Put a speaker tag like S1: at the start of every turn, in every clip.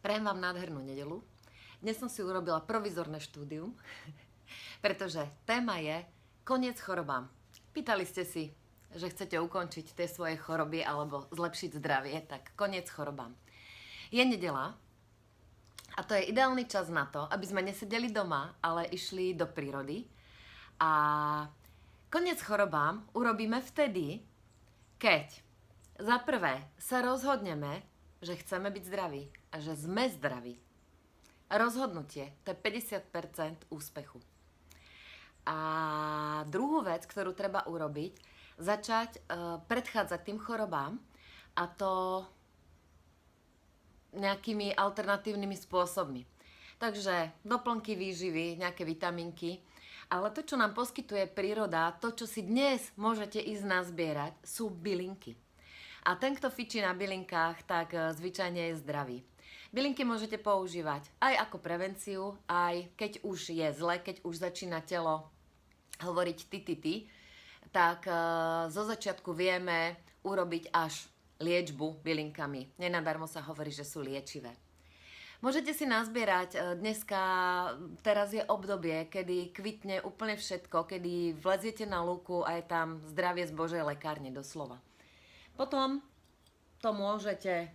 S1: Prajem vám nádhernú nedeľu. Dnes som si urobila provizorné štúdium, pretože téma je koniec chorobám. Pýtali ste si, že chcete ukončiť tie svoje choroby alebo zlepšiť zdravie, tak koniec chorobám. Je nedeľa a to je ideálny čas na to, aby sme nesedeli doma, ale išli do prírody. A koniec chorobám urobíme vtedy, keď za prvé sa rozhodneme, že chceme byť zdraví a že sme zdraví. Rozhodnutie, to je 50% úspechu. A druhú vec, ktorú treba urobiť, začať predchádzať tým chorobám, a to nejakými alternatívnymi spôsobmi. Takže doplnky výživy, nejaké vitaminky, ale to, čo nám poskytuje príroda, to, čo si dnes môžete ísť nazbierať, sú bylinky. A ten, kto fičí na bylinkách, tak zvyčajne je zdravý. Bylinky môžete používať aj ako prevenciu, aj keď už je zle, keď už začína telo hovoriť ty, tak zo začiatku vieme urobiť až liečbu bylinkami. Nenadarmo sa hovorí, že sú liečivé. Môžete si nazbierať, teraz je obdobie, kedy kvitne úplne všetko, kedy vleziete na lúku a je tam zdravie z Božej lekárne doslova. Potom to môžete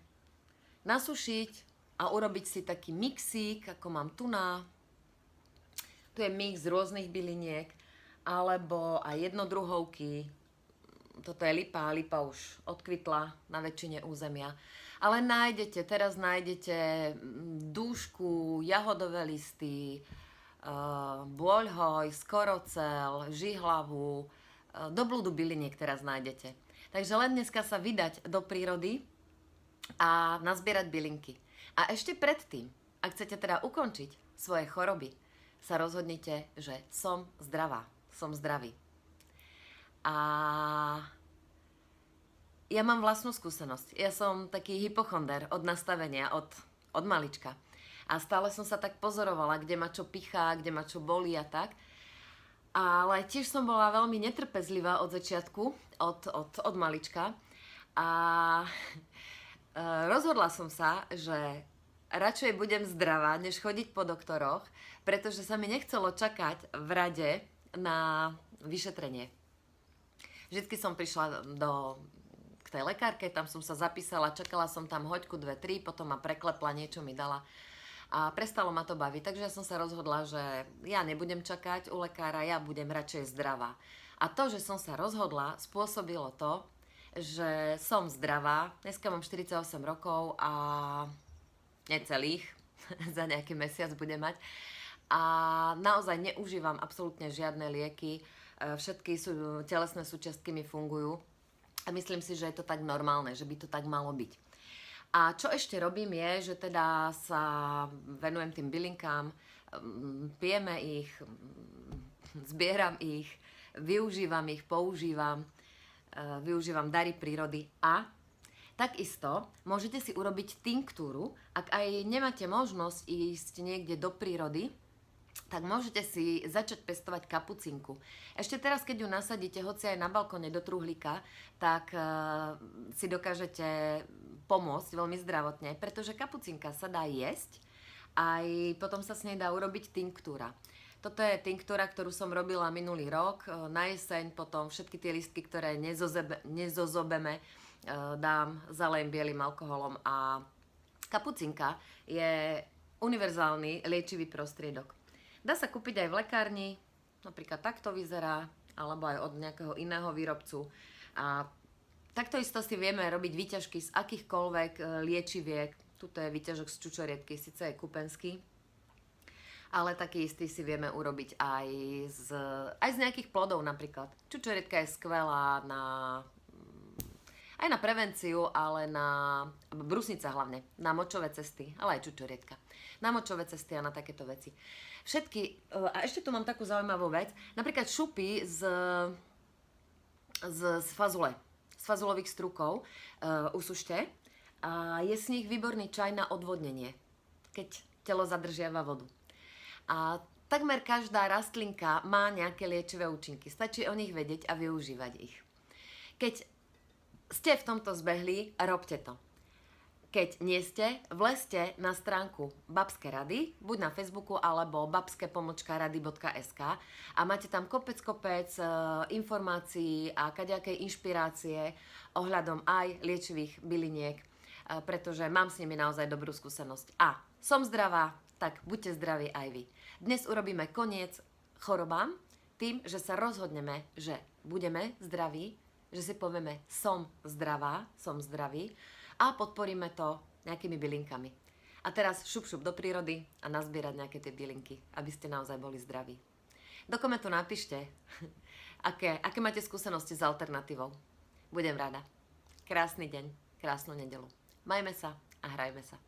S1: nasušiť a urobiť si taký mixík, ako mám tu na. Tu je mix rôznych byliniek, alebo aj jednodruhovky. Toto je lipa, lipa už odkvitla na väčšine územia. Ale teraz nájdete dúšku, jahodové listy, bôľhoj, skorocel, žihlavu, do blúdu byliniek teraz nájdete. Takže len dneska sa vydať do prírody a nazbierať bylinky. A ešte predtým, ak chcete teda ukončiť svoje choroby, sa rozhodnite, že som zdravá, som zdravý. A ja mám vlastnú skúsenosť. Ja som taký hypochonder od nastavenia, od malička. A stále som sa tak pozorovala, kde ma čo pichá, kde ma čo bolí a tak. Ale tiež som bola veľmi netrpezlivá od začiatku, od malička. A rozhodla som sa, že radšej budem zdravá, než chodiť po doktoroch, pretože sa mi nechcelo čakať v rade na vyšetrenie. Vždycky som prišla k tej lekárke, tam som sa zapísala, čakala som tam hoďku, 2, 3, potom ma preklepla, niečo mi dala. A prestalo ma to baviť, takže ja som sa rozhodla, že ja nebudem čakať u lekára, ja budem radšej zdravá. A to, že som sa rozhodla, spôsobilo to, že som zdravá. Dneska mám 48 rokov a necelých, za nejaký mesiac budem mať. A naozaj neužívam absolútne žiadne lieky, všetky telesné súčiastky mi fungujú. A myslím si, že je to tak normálne, že by to tak malo byť. A čo ešte robím je, že teda sa venujem tým bylinkám, pijeme ich, zbieram ich, využívam ich, využívam dary prírody a takisto môžete si urobiť tinktúru, ak aj nemáte možnosť ísť niekde do prírody, tak môžete si začať pestovať kapucinku. Ešte teraz, keď ju nasadíte, hoci aj na balkóne do truhlíka, tak si dokážete pomôcť veľmi zdravotne, pretože kapucinka sa dá jesť, aj potom sa s nej dá urobiť tinktúra. Toto je tinktúra, ktorú som robila minulý rok. Na jeseň potom všetky tie listky, ktoré nezozobeme, dám, zalejem bielým alkoholom a kapucinka je univerzálny liečivý prostriedok. Dá sa kúpiť aj v lekárni, napríklad takto vyzerá, alebo aj od nejakého iného výrobcu. A takto isto si vieme robiť výťažky z akýchkoľvek liečiviek. Tuto je výťažok z čučoriedky, síce je kupenský, ale taký istý si vieme urobiť aj z nejakých plodov napríklad. Čučoriedka je skvelá aj na prevenciu, ale brusnica hlavne, na močové cesty, ale aj čučoriedka. Na močové cesty a na takéto veci. A ešte tu mám takú zaujímavú vec, napríklad šupy z fazule, z fazulových strukov usušte a je z nich výborný čaj na odvodnenie, keď telo zadržiava vodu. A takmer každá rastlinka má nejaké liečivé účinky, stačí o nich vedieť a využívať ich. Keď ste v tomto zbehli, robte to. Keď nie ste, vlezte na stránku Babské rady, buď na Facebooku alebo babske-rady.sk a máte tam kopec informácií a kadejakej inšpirácie ohľadom aj liečivých byliniek, pretože mám s nimi naozaj dobrú skúsenosť. A som zdravá, tak buďte zdraví aj vy. Dnes urobíme koniec chorobám tým, že sa rozhodneme, že budeme zdraví, že si povieme som zdravá, som zdravý, a podporíme to nejakými bylinkami. A teraz šup do prírody a nazbierať nejaké tie bylinky, aby ste naozaj boli zdraví. Do komentu napíšte, aké máte skúsenosti s alternatívou. Budem rada. Krásny deň, krásnu nedeľu. Majme sa a hrajme sa.